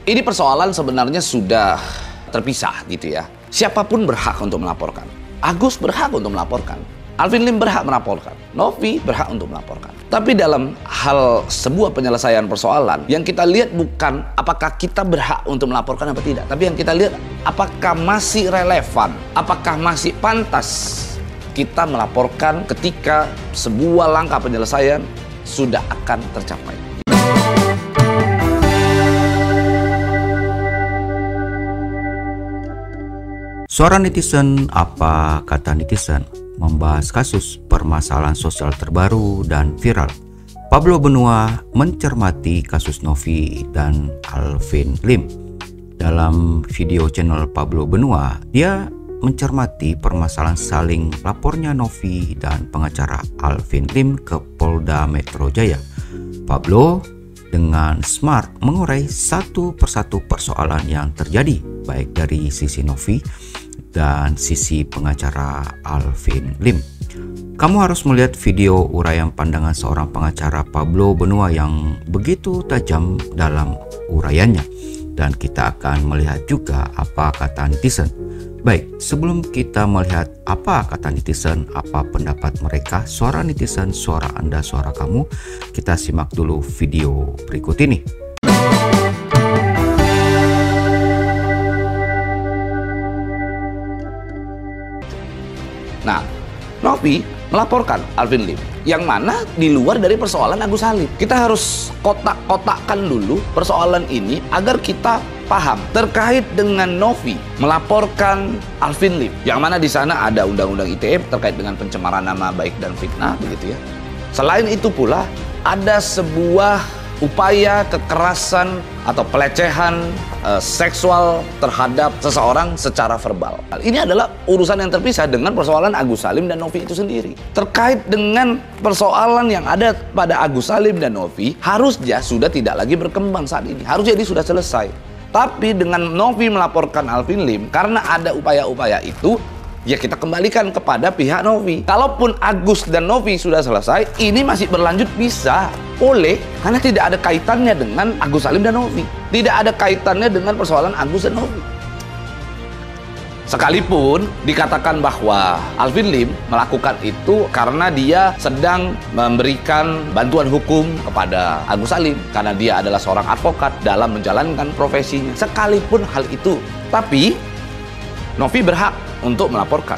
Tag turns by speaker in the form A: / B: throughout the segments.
A: Ini persoalan sebenarnya sudah terpisah gitu ya. Siapapun berhak untuk melaporkan. Agus berhak untuk melaporkan. Alvin Lim berhak melaporkan. Novi berhak untuk melaporkan. Tapi dalam hal sebuah penyelesaian persoalan, yang kita lihat bukan apakah kita berhak untuk melaporkan apa tidak. Tapi yang kita lihat apakah masih relevan, apakah masih pantas kita melaporkan ketika sebuah langkah penyelesaian sudah akan tercapai.
B: Suara netizen, apa kata netizen? Membahas kasus permasalahan sosial terbaru dan viral. Pablo Benua mencermati kasus Novi dan Alvin Lim. Dalam video channel Pablo Benua, dia mencermati permasalahan saling lapornya Novi dan pengacara Alvin Lim ke Polda Metro Jaya. Pablo dengan smart mengurai satu persatu persoalan yang terjadi, baik dari sisi Novi dan sisi pengacara Alvin Lim. Kamu harus melihat video uraian pandangan seorang pengacara Pablo Benua yang begitu tajam dalam uraiannya. Dan kita akan melihat juga apa kata netizen. Baik, sebelum kita melihat apa kata netizen, apa pendapat mereka, suara netizen, suara Anda, suara kamu, kita simak dulu video berikut ini.
A: Nah, Novi melaporkan Alvin Lim, yang mana di luar dari persoalan Agus Salim. Kita harus kotak-kotakkan dulu persoalan ini agar kita paham terkait dengan Novi melaporkan Alvin Lim, yang mana di sana ada undang-undang ITE terkait dengan pencemaran nama baik dan fitnah, begitu ya. Selain itu pula ada sebuah upaya kekerasan atau pelecehan seksual terhadap seseorang secara verbal. Ini adalah urusan yang terpisah dengan persoalan Agus Salim dan Novi itu sendiri. Terkait dengan persoalan yang ada pada Agus Salim dan Novi, harusnya sudah tidak lagi berkembang saat ini. Harusnya ini sudah selesai. Tapi dengan Novi melaporkan Alvin Lim, karena ada upaya-upaya itu, ya kita kembalikan kepada pihak Novi. Kalaupun Agus dan Novi sudah selesai, ini masih berlanjut bisa. Karena tidak ada kaitannya dengan Agus Salim dan Novi. Tidak ada kaitannya dengan persoalan Agus dan Novi. Sekalipun dikatakan bahwa Alvin Lim melakukan itu karena dia sedang memberikan bantuan hukum kepada Agus Salim, karena dia adalah seorang advokat dalam menjalankan profesinya. Sekalipun hal itu, tapi Novi berhak untuk melaporkan.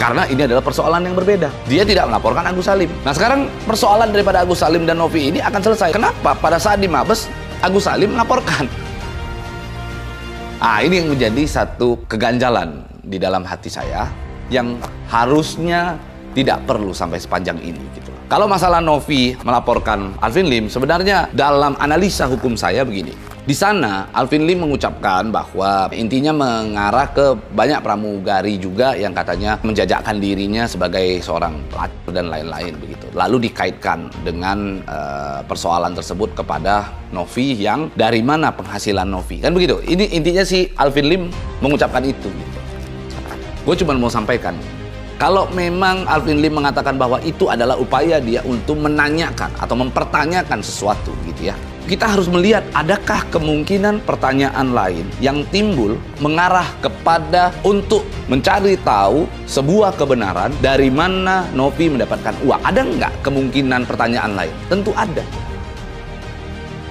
A: Karena ini adalah persoalan yang berbeda. Dia tidak melaporkan Agus Salim. Nah, sekarang persoalan daripada Agus Salim dan Novi ini akan selesai. Kenapa? Pada saat di Mabes, Agus Salim melaporkan. Ini yang menjadi satu keganjalan di dalam hati saya yang harusnya tidak perlu sampai sepanjang ini gitu. Kalau masalah Novi melaporkan Alvin Lim, sebenarnya dalam analisa hukum saya begini. Di sana Alvin Lim mengucapkan bahwa intinya mengarah ke banyak pramugari juga yang katanya menjajakkan dirinya sebagai seorang pelacur dan lain-lain begitu. Lalu dikaitkan dengan persoalan tersebut kepada Novi, yang dari mana penghasilan Novi, kan begitu. Ini intinya si Alvin Lim mengucapkan itu gitu. Gue cuma mau sampaikan, kalau memang Alvin Lim mengatakan bahwa itu adalah upaya dia untuk menanyakan atau mempertanyakan sesuatu gitu ya, kita harus melihat adakah kemungkinan pertanyaan lain yang timbul mengarah kepada untuk mencari tahu sebuah kebenaran dari mana Novi mendapatkan uang. Ada nggak kemungkinan pertanyaan lain? Tentu ada.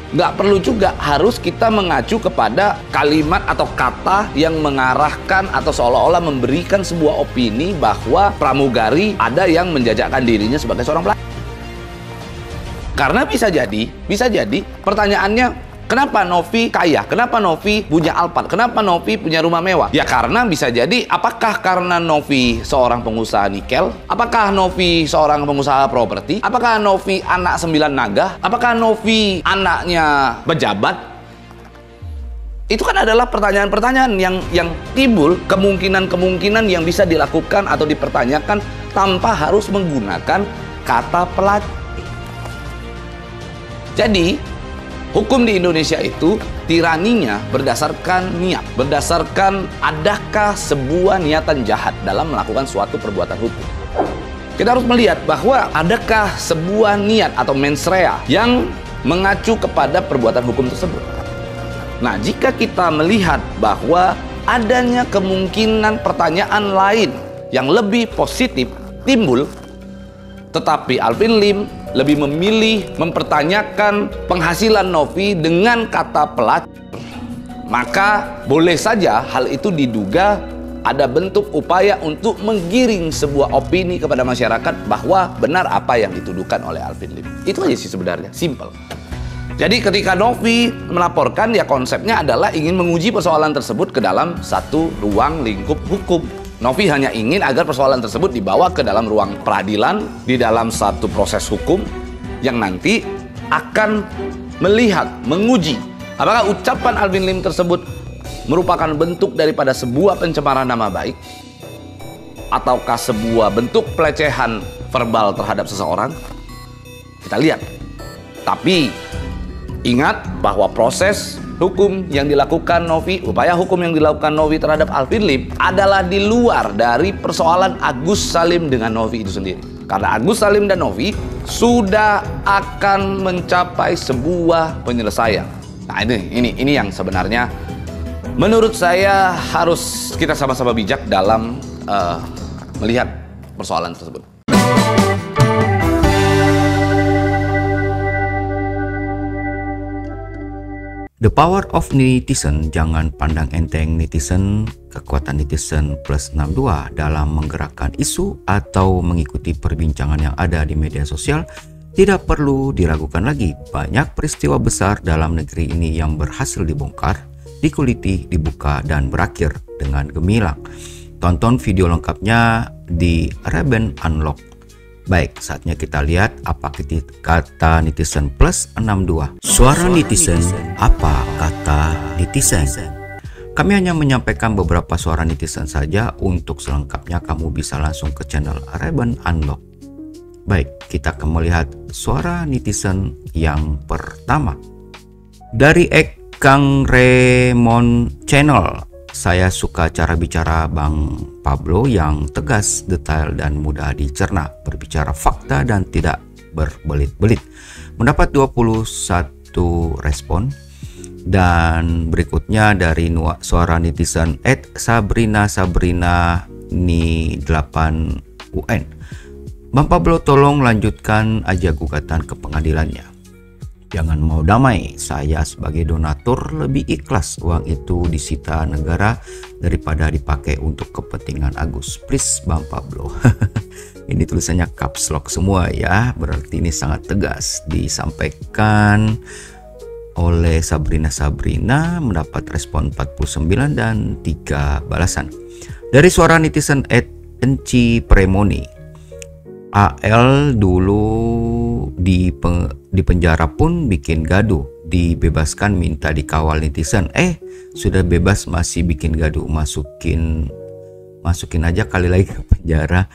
A: Nggak perlu juga harus kita mengacu kepada kalimat atau kata yang mengarahkan atau seolah-olah memberikan sebuah opini bahwa pramugari ada yang menjajakkan dirinya sebagai seorang pelacur. Karena bisa jadi pertanyaannya, kenapa Novi kaya? Kenapa Novi punya Alphard? Kenapa Novi punya rumah mewah? Ya karena bisa jadi, apakah karena Novi seorang pengusaha nikel? Apakah Novi seorang pengusaha properti? Apakah Novi anak 9 naga? Apakah Novi anaknya pejabat? Itu kan adalah pertanyaan-pertanyaan yang timbul, kemungkinan-kemungkinan yang bisa dilakukan atau dipertanyakan tanpa harus menggunakan kata pelacur. Jadi, hukum di Indonesia itu tiraninya berdasarkan niat, berdasarkan adakah sebuah niatan jahat dalam melakukan suatu perbuatan hukum. Kita harus melihat bahwa adakah sebuah niat atau mens rea yang mengacu kepada perbuatan hukum tersebut. Nah, jika kita melihat bahwa adanya kemungkinan pertanyaan lain yang lebih positif timbul, tetapi Alvin Lim lebih memilih mempertanyakan penghasilan Novi dengan kata pelacur, maka boleh saja hal itu diduga ada bentuk upaya untuk menggiring sebuah opini kepada masyarakat bahwa benar apa yang dituduhkan oleh Alvin Lim. Itu aja sih sebenarnya, simple. Jadi ketika Novi melaporkan, ya konsepnya adalah ingin menguji persoalan tersebut ke dalam satu ruang lingkup hukum. Novi hanya ingin agar persoalan tersebut dibawa ke dalam ruang peradilan, di dalam satu proses hukum yang nanti akan melihat, menguji apakah ucapan Alvin Lim tersebut merupakan bentuk daripada sebuah pencemaran nama baik, ataukah sebuah bentuk pelecehan verbal terhadap seseorang. Kita lihat. Tapi ingat bahwa proses hukum yang dilakukan Novi, upaya hukum yang dilakukan Novi terhadap Alvin Lim adalah di luar dari persoalan Agus Salim dengan Novi itu sendiri. Karena Agus Salim dan Novi sudah akan mencapai sebuah penyelesaian. Nah, ini yang sebenarnya menurut saya harus kita sama-sama bijak dalam melihat persoalan tersebut.
B: The power of netizen. Jangan pandang enteng netizen. Kekuatan netizen plus 62 dalam menggerakkan isu atau mengikuti perbincangan yang ada di media sosial tidak perlu diragukan lagi. Banyak peristiwa besar dalam negeri ini yang berhasil dibongkar, dikuliti, dibuka, dan berakhir dengan gemilang. Tonton video lengkapnya di Reben Unlock. Baik, saatnya kita lihat apa kata netizen plus 62. Suara netizen, apa kata netizen? Kami hanya menyampaikan beberapa suara netizen saja. Untuk selengkapnya kamu bisa langsung ke channel Reben Unlock. Baik, kita akan melihat suara netizen yang pertama. Dari Kang Remon Channel. Saya suka cara bicara Bang Pablo yang tegas, detail, dan mudah dicerna. Berbicara fakta dan tidak berbelit-belit. Mendapat 21 respon. Dan berikutnya dari suara netizen @Sabrina ni 8 UN. Bang Pablo, tolong lanjutkan aja gugatan ke pengadilannya. Jangan mau damai, saya sebagai donatur lebih ikhlas uang itu disita negara daripada dipakai untuk kepentingan Agus. Please Bang Pablo. Ini tulisannya caps lock semua ya, berarti ini sangat tegas. Disampaikan oleh Sabrina mendapat respon 49 dan 3 balasan. Dari suara netizen @Enci Premoni. AL dulu di penjara pun bikin gaduh, dibebaskan minta dikawal netizen. Sudah bebas masih bikin gaduh, masukin aja kali lagi ke penjara.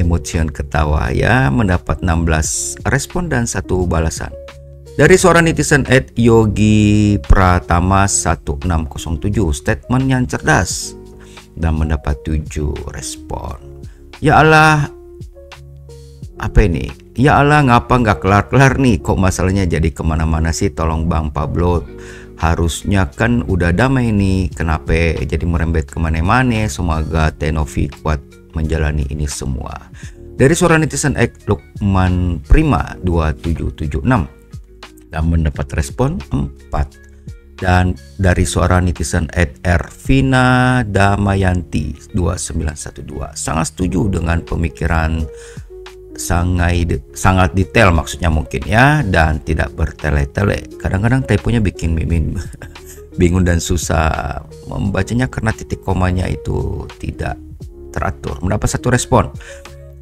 B: Emosian ketawa ya. Mendapat 16 respon dan 1 balasan. Dari suara netizen @Yogi Pratama 1607, statement yang cerdas dan mendapat 7 respon. Ya Allah, apa ini? Ya Allah, ngapa nggak kelar-kelar nih? Kok masalahnya jadi kemana-mana sih? Tolong Bang Pablo, harusnya kan udah damai nih. Kenapa jadi merembet kemana-mana? Semoga Novi kuat menjalani ini semua. Dari suara netizen Lukman Prima 2776 dan mendapat respon 4. Dan dari suara netizen @Ervina Damayanti 2912 sangat setuju dengan pemikiran sangat detail, maksudnya mungkin ya, dan tidak bertele-tele. Kadang-kadang typonya bikin mimin bingung dan susah membacanya karena titik komanya itu tidak teratur. Mendapat 1 respon.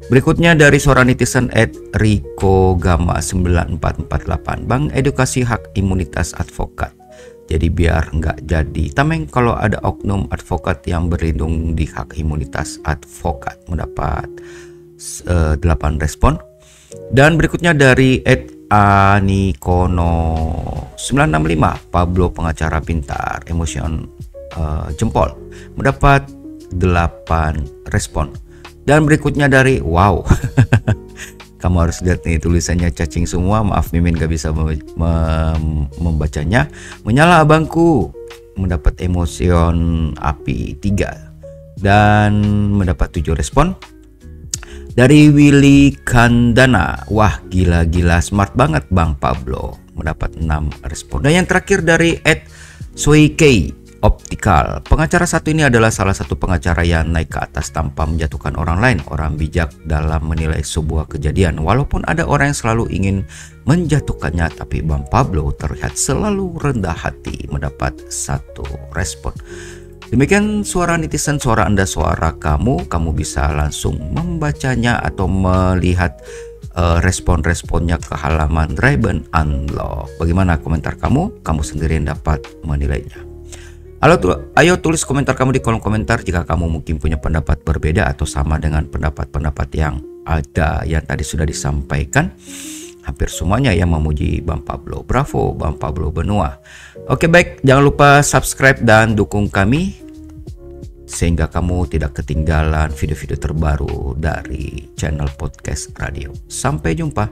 B: Berikutnya dari suara netizen @Riko Gama 9448. Bang, edukasi hak imunitas advokat. Jadi biar nggak jadi tameng kalau ada oknum advokat yang berlindung di hak imunitas advokat. Mendapat 8 respon. Dan berikutnya dari @Anikono 965. Pablo pengacara pintar, emosion jempol. Mendapat 8 respon. Dan berikutnya dari wow. Kamu harus lihat nih tulisannya cacing semua. Maaf Mimin gak bisa membacanya. Menyala abangku. mendapat emosion api 3 dan mendapat 7 respon. Dari Willy Kandana, wah gila-gila smart banget Bang Pablo, mendapat 6 respon. Dan yang terakhir dari @Sway Optical, pengacara satu ini adalah salah satu pengacara yang naik ke atas tanpa menjatuhkan orang lain, orang bijak dalam menilai sebuah kejadian. Walaupun ada orang yang selalu ingin menjatuhkannya, tapi Bang Pablo terlihat selalu rendah hati, mendapat 1 respon. Demikian suara netizen, suara Anda, suara kamu. Kamu bisa langsung membacanya atau melihat respon-responnya ke halaman Rayben Unlock. Bagaimana komentar kamu? Kamu sendiri yang dapat menilainya. Ayo tulis komentar kamu di kolom komentar jika kamu mungkin punya pendapat berbeda atau sama dengan pendapat-pendapat yang ada yang tadi sudah disampaikan. Hampir semuanya yang memuji Bang Pablo. Bravo Bang Pablo Benua. Oke baik, jangan lupa subscribe dan dukung kami sehingga kamu tidak ketinggalan video-video terbaru dari channel podcast radio. Sampai jumpa.